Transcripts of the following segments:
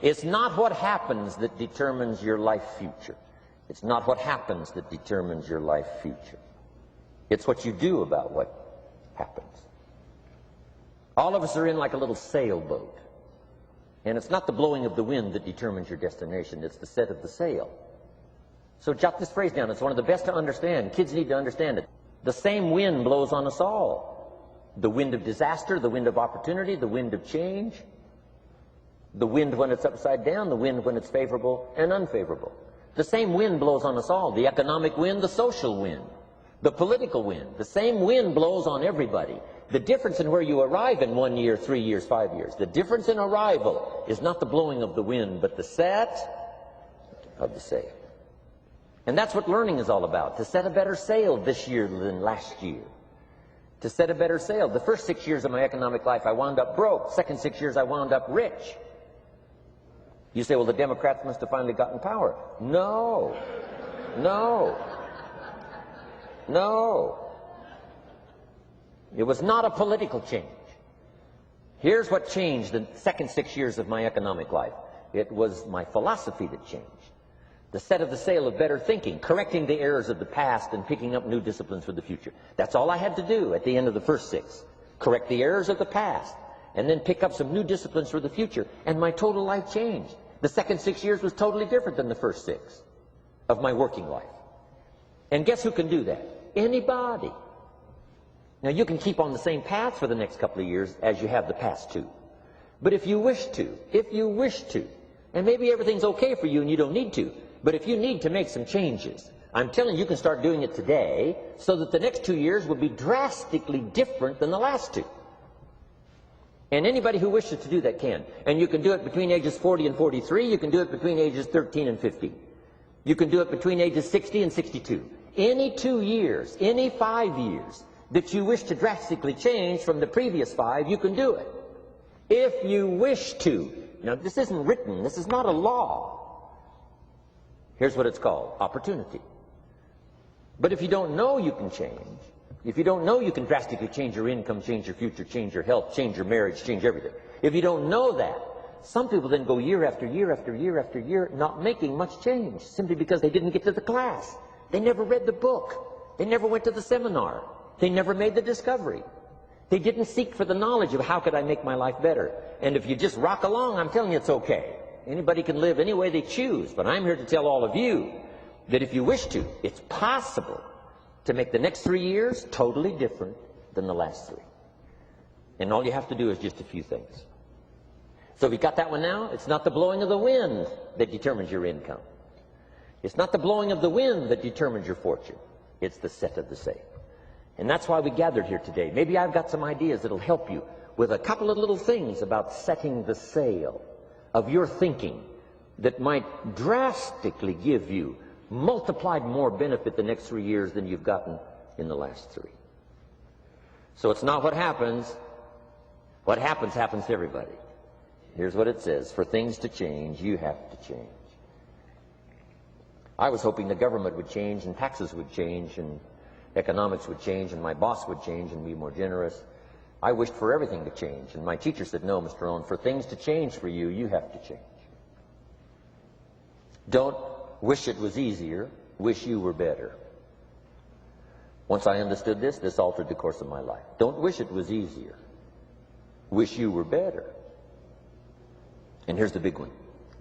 It's not what happens that determines your life future. It's not what happens that determines your life future. It's what you do about what happens. All of us are in like a little sailboat. And it's not the blowing of the wind that determines your destination. It's the set of the sail. So jot this phrase down. It's one of the best to understand. Kids need to understand it. The same wind blows on us all. The wind of disaster, the wind of opportunity, the wind of change. The wind when it's upside down, the wind when it's favorable and unfavorable. The same wind blows on us all. The economic wind, the social wind, the political wind. The same wind blows on everybody. The difference in where you arrive in 1 year, 3 years, 5 years, the difference in arrival is not the blowing of the wind, but the set of the sail. And that's what learning is all about, to set a better sail this year than last year. To set a better sail. The first 6 years of my economic life, I wound up broke. Second 6 years, I wound up rich. You say, well, the Democrats must have finally gotten power. No. No. No. It was not a political change. Here's what changed the second 6 years of my economic life. It was my philosophy that changed. The set of the sail of better thinking, correcting the errors of the past and picking up new disciplines for the future. That's all I had to do at the end of the first 6. Correct the errors of the past and then pick up some new disciplines for the future. And my total life changed. The second 6 years was totally different than the first 6 of my working life. And guess who can do that? Anybody. Now, you can keep on the same path for the next couple of years as you have the past 2. But if you wish to, and maybe everything's okay for you and you don't need to, but if you need to make some changes, I'm telling you, you can start doing it today so that the next 2 years will be drastically different than the last 2. And anybody who wishes to do that can. And you can do it between ages 40 and 43. You can do it between ages 13 and 15. You can do it between ages 60 and 62. Any 2 years, any 5 years that you wish to drastically change from the previous 5, you can do it. If you wish to. Now, this isn't written. This is not a law. Here's what it's called: opportunity. But if you don't know you can change, if you don't know you can drastically change your income, change your future, change your health, change your marriage, change everything, if you don't know that, some people then go year after year after year after year not making much change simply because they didn't get to the class. They never read the book. They never went to the seminar. They never made the discovery. They didn't seek for the knowledge of how could I make my life better. And if you just rock along, I'm telling you it's okay. Anybody can live any way they choose, but I'm here to tell all of you that if you wish to, it's possible to make the next 3 years totally different than the last 3. And all you have to do is just a few things. So if you got that one now, it's not the blowing of the wind that determines your income. It's not the blowing of the wind that determines your fortune. It's the set of the sail. And that's why we gathered here today. Maybe I've got some ideas that'll help you with a couple of little things about setting the sail of your thinking that might drastically give you multiplied more benefit the next 3 years than you've gotten in the last 3. So it's not what happens. What happens happens to everybody. Here's what it says: for things to change, you have to change. I was hoping the government would change and taxes would change and economics would change and my boss would change and be more generous. I wished for everything to change, and my teacher said, no, Mr. Rohn, for things to change for you, you have to change. Don't wish it was easier, wish you were better. Once I understood this, this altered the course of my life. Don't wish it was easier, wish you were better. And here's the big one: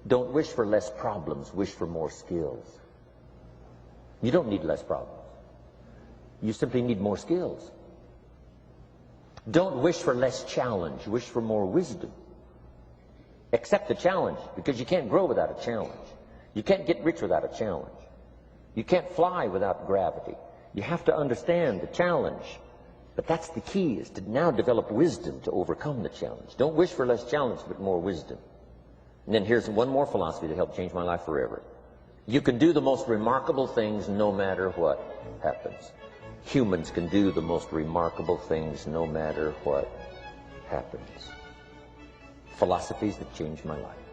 don't wish for less problems, wish for more skills. You don't need less problems. You simply need more skills. Don't wish for less challenge, wish for more wisdom. Accept the challenge, because you can't grow without a challenge. You can't get rich without a challenge. You can't fly without gravity. You have to understand the challenge. But that's the key, is to now develop wisdom to overcome the challenge. Don't wish for less challenge, but more wisdom. And then here's one more philosophy that helped change my life forever. You can do the most remarkable things no matter what happens. Humans can do the most remarkable things no matter what happens. Philosophies that changed my life.